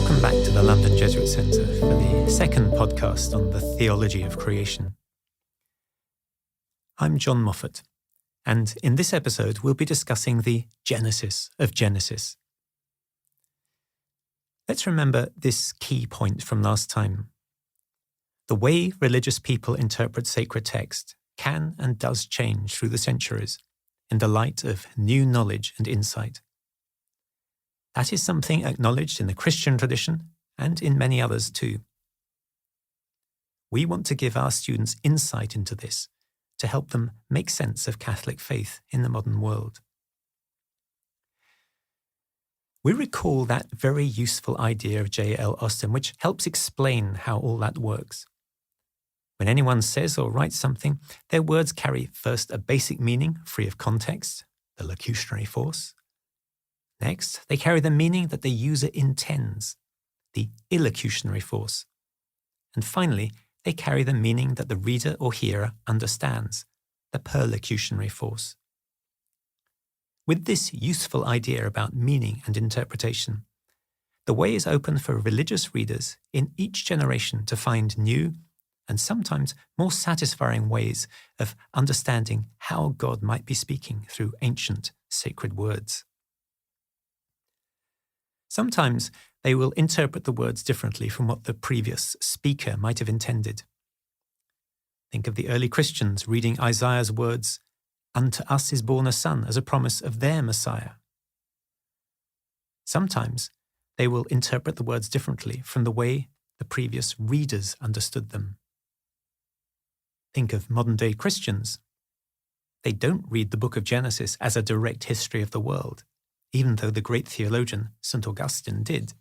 Welcome back to the London Jesuit Centre for the second podcast on the theology of creation. I'm John Moffatt, and in this episode we'll be discussing the Genesis of Genesis. Let's remember this key point from last time. The way religious people interpret sacred text can and does change through the centuries in the light of new knowledge and insight. That is something acknowledged in the Christian tradition and in many others too. We want to give our students insight into this to help them make sense of Catholic faith in the modern world. We recall that very useful idea of J.L. Austin, which helps explain how all that works. When anyone says or writes something, their words carry first a basic meaning free of context, the locutionary force. Next, they carry the meaning that the user intends, the illocutionary force. And finally, they carry the meaning that the reader or hearer understands, the perlocutionary force. With this useful idea about meaning and interpretation, the way is open for religious readers in each generation to find new and sometimes more satisfying ways of understanding how God might be speaking through ancient sacred words. Sometimes they will interpret the words differently from what the previous speaker might have intended. Think of the early Christians reading Isaiah's words, "Unto us is born a son," as a promise of their Messiah. Sometimes they will interpret the words differently from the way the previous readers understood them. Think of modern-day Christians. They don't read the book of Genesis as a direct history of the world, even though the great theologian St. Augustine did.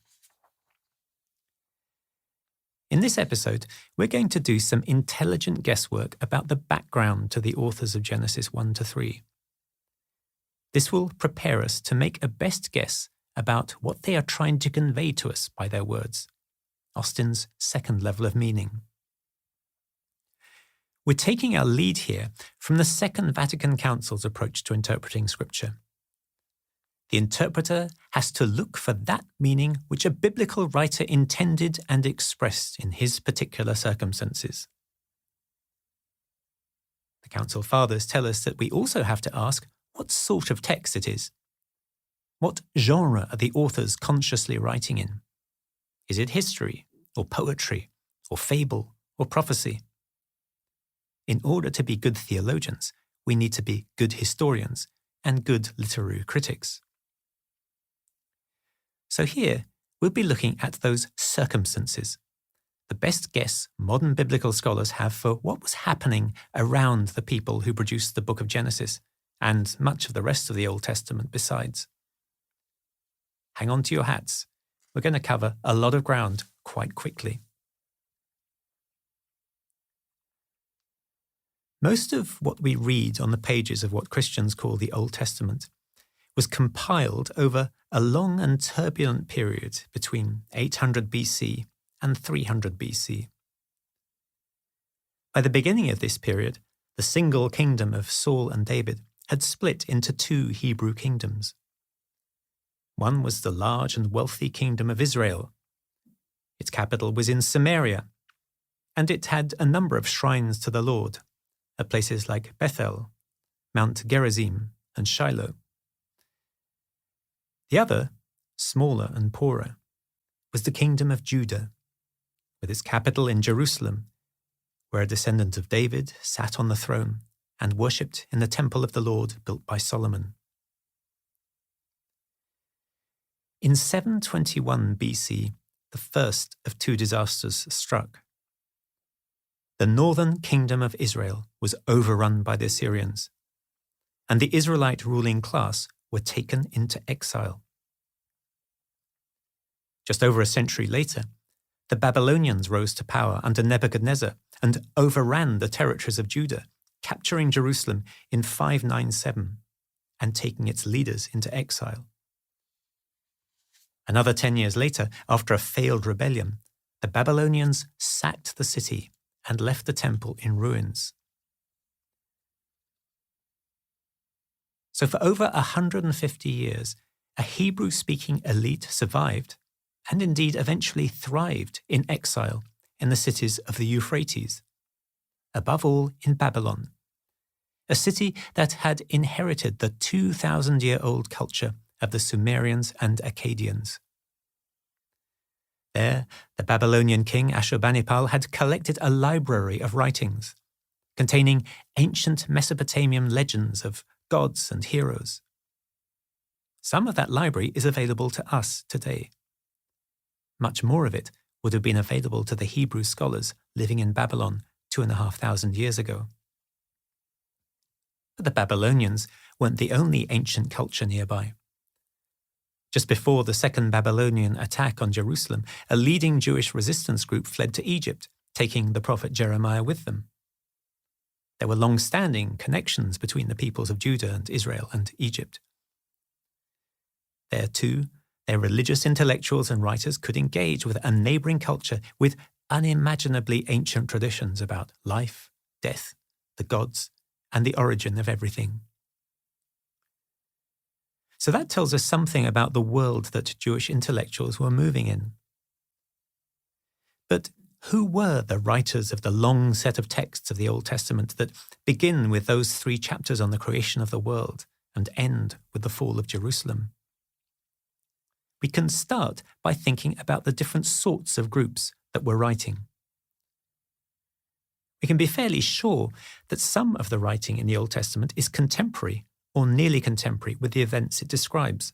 In this episode, we're going to do some intelligent guesswork about the background to the authors of Genesis 1 to 3. This will prepare us to make a best guess about what they are trying to convey to us by their words, Austin's second level of meaning. We're taking our lead here from the Second Vatican Council's approach to interpreting Scripture. The interpreter has to look for that meaning which a biblical writer intended and expressed in his particular circumstances. The Council Fathers tell us that we also have to ask what sort of text it is. What genre are the authors consciously writing in? Is it history, or poetry, or fable, or prophecy? In order to be good theologians, we need to be good historians and good literary critics. So here, we'll be looking at those circumstances, the best guess modern biblical scholars have for what was happening around the people who produced the book of Genesis and much of the rest of the Old Testament besides. Hang on to your hats. We're going to cover a lot of ground quite quickly. Most of what we read on the pages of what Christians call the Old Testament was compiled over a long and turbulent period between 800 BC and 300 BC. By the beginning of this period, the single kingdom of Saul and David had split into two Hebrew kingdoms. One was the large and wealthy kingdom of Israel. Its capital was in Samaria, and it had a number of shrines to the Lord at places like Bethel, Mount Gerizim, and Shiloh. The other, smaller and poorer, was the kingdom of Judah, with its capital in Jerusalem, where a descendant of David sat on the throne and worshipped in the temple of the Lord built by Solomon. In 721 BC, the first of two disasters struck. The northern kingdom of Israel was overrun by the Assyrians, and the Israelite ruling class were taken into exile. Just over a century later, the Babylonians rose to power under Nebuchadnezzar and overran the territories of Judah, capturing Jerusalem in 597 and taking its leaders into exile. Another 10 years later, after a failed rebellion, the Babylonians sacked the city and left the temple in ruins. So for over 150 years, a Hebrew-speaking elite survived and indeed eventually thrived in exile in the cities of the Euphrates, above all in Babylon, a city that had inherited the 2,000-year-old culture of the Sumerians and Akkadians. There, the Babylonian king Ashurbanipal had collected a library of writings containing ancient Mesopotamian legends of gods and heroes. Some of that library is available to us today. Much more of it would have been available to the Hebrew scholars living in Babylon 2,500 years ago. But the Babylonians weren't the only ancient culture nearby. Just before the Second Babylonian attack on Jerusalem, a leading Jewish resistance group fled to Egypt, taking the prophet Jeremiah with them. There were long-standing connections between the peoples of Judah and Israel and Egypt. There, too, their religious intellectuals and writers could engage with a neighboring culture with unimaginably ancient traditions about life, death, the gods, and the origin of everything. So that tells us something about the world that Jewish intellectuals were moving in. But who were the writers of the long set of texts of the Old Testament that begin with those 3 chapters on the creation of the world and end with the fall of Jerusalem? We can start by thinking about the different sorts of groups that were writing. We can be fairly sure that some of the writing in the Old Testament is contemporary or nearly contemporary with the events it describes,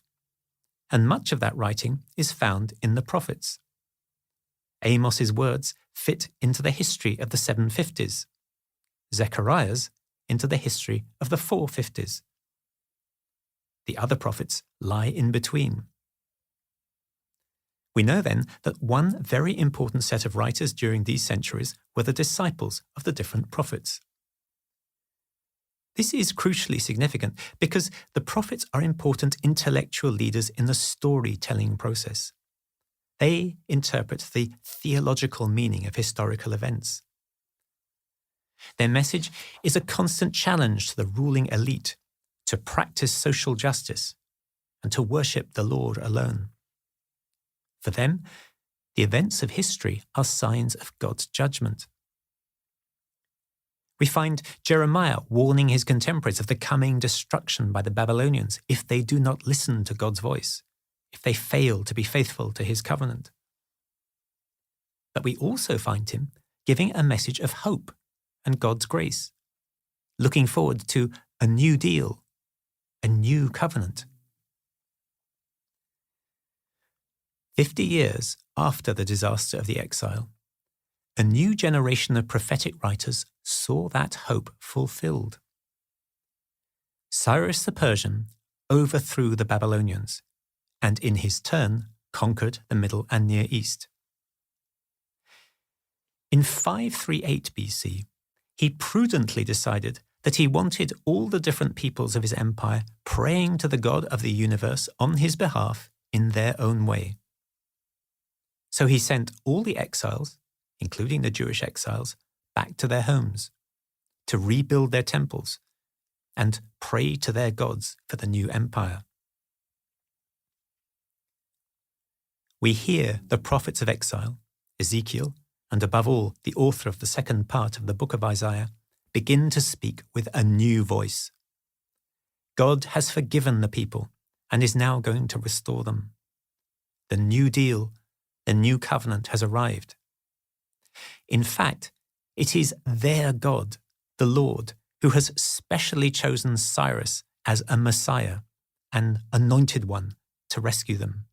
and much of that writing is found in the prophets. Amos's words fit into the history of the 750s, Zechariah's into the history of the 450s. The other prophets lie in between. We know then that one very important set of writers during these centuries were the disciples of the different prophets. This is crucially significant because the prophets are important intellectual leaders in the storytelling process. They interpret the theological meaning of historical events. Their message is a constant challenge to the ruling elite to practice social justice and to worship the Lord alone. For them, the events of history are signs of God's judgment. We find Jeremiah warning his contemporaries of the coming destruction by the Babylonians if they do not listen to God's voice, if they fail to be faithful to his covenant. But we also find him giving a message of hope and God's grace, looking forward to a new deal, a new covenant. 50 years after the disaster of the exile, a new generation of prophetic writers saw that hope fulfilled. Cyrus the Persian overthrew the Babylonians and in his turn conquered the Middle and Near East. In 538 BC, he prudently decided that he wanted all the different peoples of his empire praying to the God of the universe on his behalf in their own way. So he sent all the exiles, including the Jewish exiles, back to their homes, to rebuild their temples and pray to their gods for the new empire. We hear the prophets of exile, Ezekiel, and above all, the author of the second part of the book of Isaiah, begin to speak with a new voice. God has forgiven the people and is now going to restore them. The new deal, the new covenant has arrived. In fact, it is their God, the Lord, who has specially chosen Cyrus as a Messiah, an anointed one, to rescue them.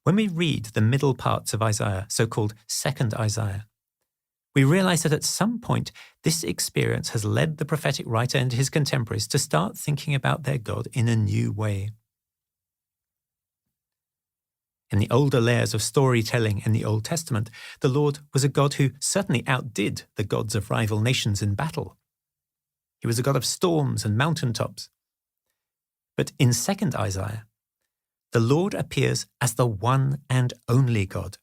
When we read the middle parts of Isaiah, so-called Second Isaiah, we realize that at some point this experience has led the prophetic writer and his contemporaries to start thinking about their God in a new way. In the older layers of storytelling in the Old Testament, the Lord was a God who certainly outdid the gods of rival nations in battle. He was a God of storms and mountaintops. But in 2nd Isaiah, the Lord appears as the one and only God,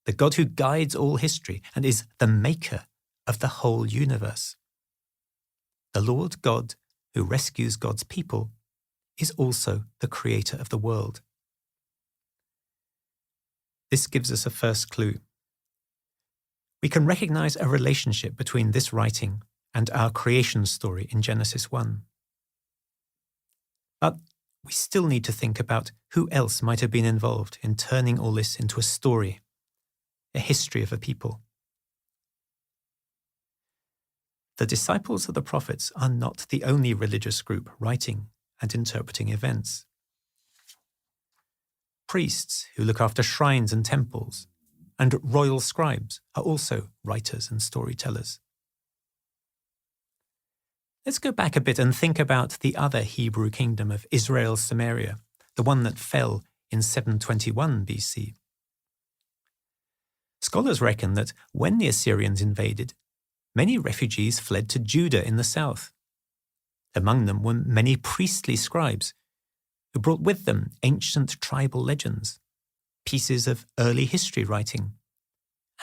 the God who guides all history and is the maker of the whole universe. The Lord God who rescues God's people is also the creator of the world. This gives us a first clue. We can recognize a relationship between this writing and our creation story in Genesis 1. But we still need to think about who else might have been involved in turning all this into a story, a history of a people. The disciples of the prophets are not the only religious group writing and interpreting events. Priests who look after shrines and temples, and royal scribes are also writers and storytellers. Let's go back a bit and think about the other Hebrew kingdom of Israel Samaria, the one that fell in 721 BC. Scholars reckon that when the Assyrians invaded, many refugees fled to Judah in the south. Among them were many priestly scribes who brought with them ancient tribal legends, pieces of early history writing,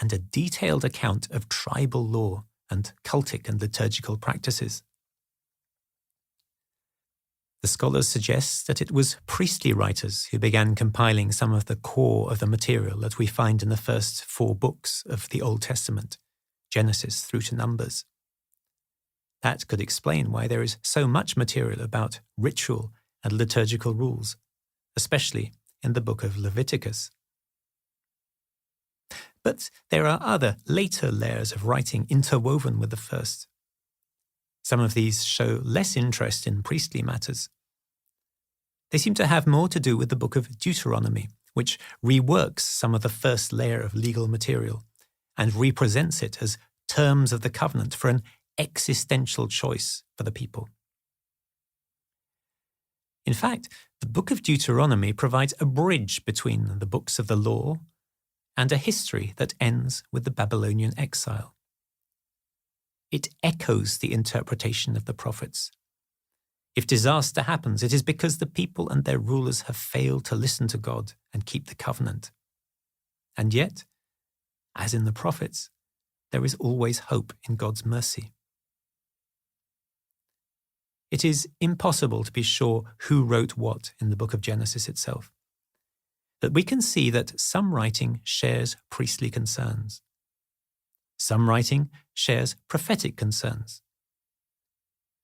and a detailed account of tribal law and cultic and liturgical practices. The scholars suggest that it was priestly writers who began compiling some of the core of the material that we find in the first 4 books of the Old Testament, Genesis through to Numbers. That could explain why there is so much material about ritual and liturgical rules, especially in the book of Leviticus. But there are other later layers of writing interwoven with the first. Some of these show less interest in priestly matters. They seem to have more to do with the book of Deuteronomy, which reworks some of the first layer of legal material and represents it as terms of the covenant for an existential choice for the people. In fact, the book of Deuteronomy provides a bridge between the books of the law and a history that ends with the Babylonian exile. It echoes the interpretation of the prophets. If disaster happens, it is because the people and their rulers have failed to listen to God and keep the covenant. And yet, as in the prophets, there is always hope in God's mercy. It is impossible to be sure who wrote what in the book of Genesis itself, but we can see that some writing shares priestly concerns. Some writing shares prophetic concerns.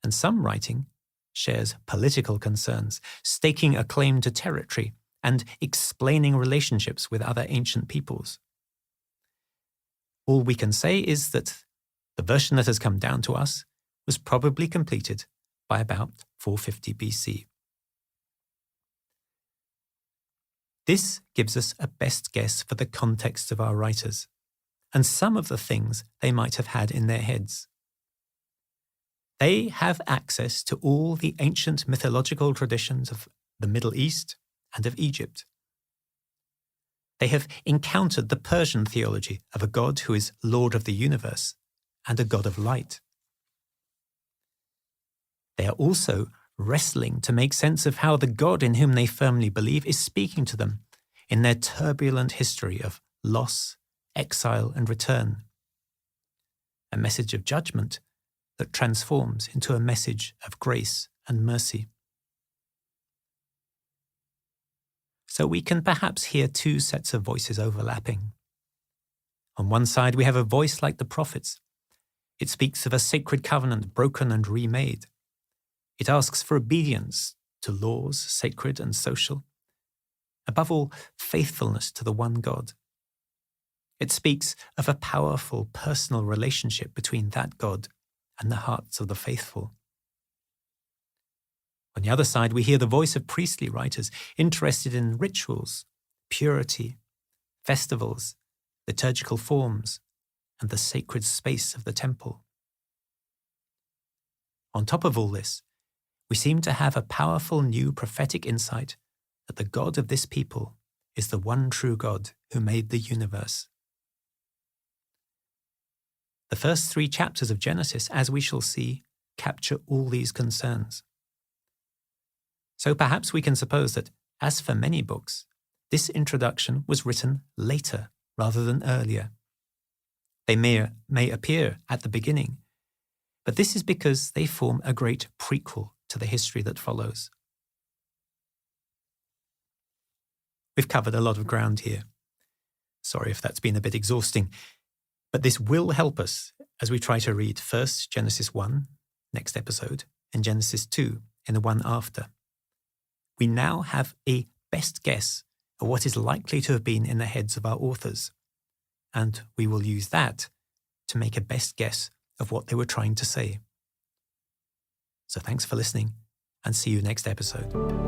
And some writing shares political concerns, staking a claim to territory and explaining relationships with other ancient peoples. All we can say is that the version that has come down to us was probably completed by about 450 BC. This gives us a best guess for the context of our writers, and some of the things they might have had in their heads. They have access to all the ancient mythological traditions of the Middle East and of Egypt. They have encountered the Persian theology of a God who is Lord of the universe and a God of light. They are also wrestling to make sense of how the God in whom they firmly believe is speaking to them in their turbulent history of loss, exile, and return. A message of judgment that transforms into a message of grace and mercy. So we can perhaps hear 2 sets of voices overlapping. On one side, we have a voice like the prophets. It speaks of a sacred covenant broken and remade. It asks for obedience to laws, sacred and social. Above all, faithfulness to the one God. It speaks of a powerful personal relationship between that God and the hearts of the faithful. On the other side, we hear the voice of priestly writers interested in rituals, purity, festivals, liturgical forms, and the sacred space of the temple. On top of all this, we seem to have a powerful new prophetic insight that the God of this people is the one true God who made the universe. The first 3 chapters of Genesis, as we shall see, capture all these concerns. So perhaps we can suppose that, as for many books, this introduction was written later rather than earlier. They may appear at the beginning, but this is because they form a great prequel to the history that follows. We've covered a lot of ground here. Sorry if that's been a bit exhausting, but this will help us as we try to read first Genesis 1, next episode, and Genesis 2 in the one after. We now have a best guess of what is likely to have been in the heads of our authors, and we will use that to make a best guess of what they were trying to say. So thanks for listening, and see you next episode.